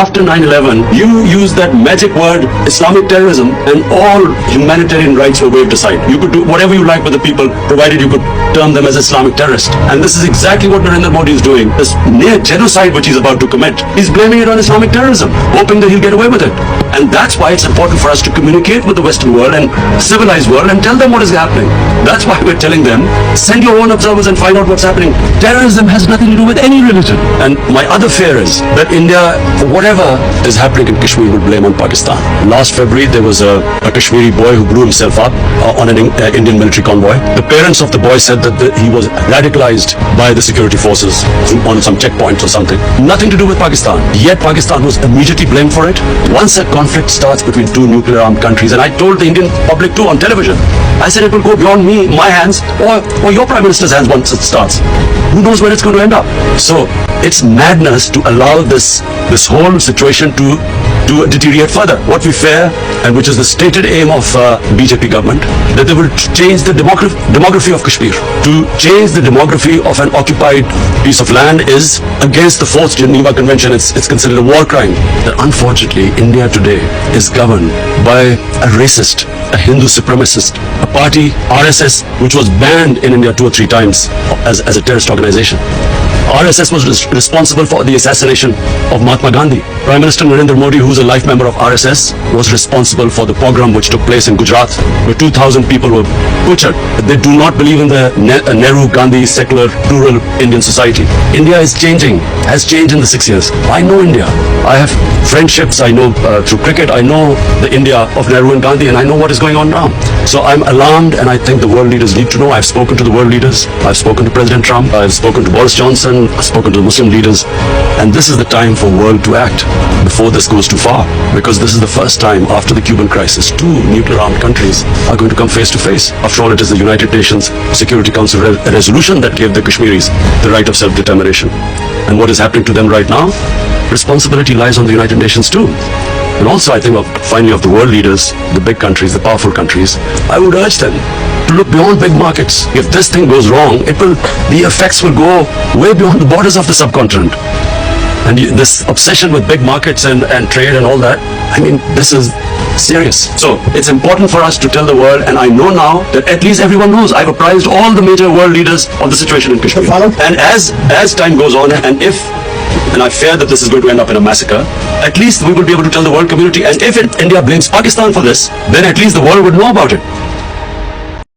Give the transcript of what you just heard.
After 9/11, you used that magic word Islamic terrorism and all humanitarian rights were waved aside. You could do whatever you like with the people, provided you could term them as Islamic terrorists. And this is exactly what Narendra Modi is doing. This near genocide which he's about to commit, he's blaming it on Islamic terrorism, hoping that he'll get away with it. And that's why it's important for us to communicate with the Western world and civilized world and tell them what is happening. That's why we're telling them, send your own observers and find out what's happening. Terrorism has nothing to do with any religion. And my other fear is that India, for whatever is happening in Kashmir, will blame on Pakistan. Last February, there was a Kashmiri boy who blew himself up on an Indian military convoy. The parents of the boy said that he was radicalized by the security forces on some checkpoints or something. Nothing to do with Pakistan. Yet Pakistan was immediately blamed for it. Once a conflict starts between two nuclear-armed countries, and I told the Indian public too on television, I said it will go beyond me, my hands, or your Prime Minister's hands once it starts. Who knows where it's going to end up? So it's madness to allow this whole situation to deteriorate further. What we fear, and which is the stated aim of BJP government, that they will change the demography of Kashmir. To change the demography of an occupied piece of land is against the Fourth Geneva Convention. It's considered a war crime. That unfortunately, India today is governed by a racist, a Hindu supremacist, a party, RSS, which was banned in India 2 or 3 times as a terrorist organization. RSS was responsible for the assassination of Mahatma Gandhi. Prime Minister Narendra Modi, who's a life member of RSS, was responsible for the pogrom which took place in Gujarat, where 2,000 people were butchered. They do not believe in the Nehru-Gandhi secular rural Indian society. India is changing, has changed in the 6 years. I know India. I have friendships. I know through cricket. I know the India of Nehru and Gandhi, and I know what is going on now. So I'm alarmed, and I think the world leaders need to know. I've spoken to the world leaders. I've spoken to President Trump. I've spoken to Boris Johnson. I've spoken to the Muslim leaders. And this is the time for world to act before this goes too far. Because this is the first time after the Cuban crisis, 2 nuclear-armed countries are going to come face to face. After all, it is the United Nations Security Council resolution that gave the Kashmiris the right of self-determination. And what is happening to them right now? Responsibility lies on the United Nations too. And also, I think finally of the world leaders, the big countries, the powerful countries, I would urge them to look beyond big markets. If this thing goes wrong, the effects will go way beyond the borders of the subcontinent. And this obsession with big markets and trade and all that, I mean, this is serious. So it's important for us to tell the world, and I know now that at least everyone knows. I've apprised all the major world leaders of the situation in Kashmir. And as time goes on, and I fear that this is going to end up in a massacre, at least we will be able to tell the world community. And if India blames Pakistan for this, then at least the world would know about it.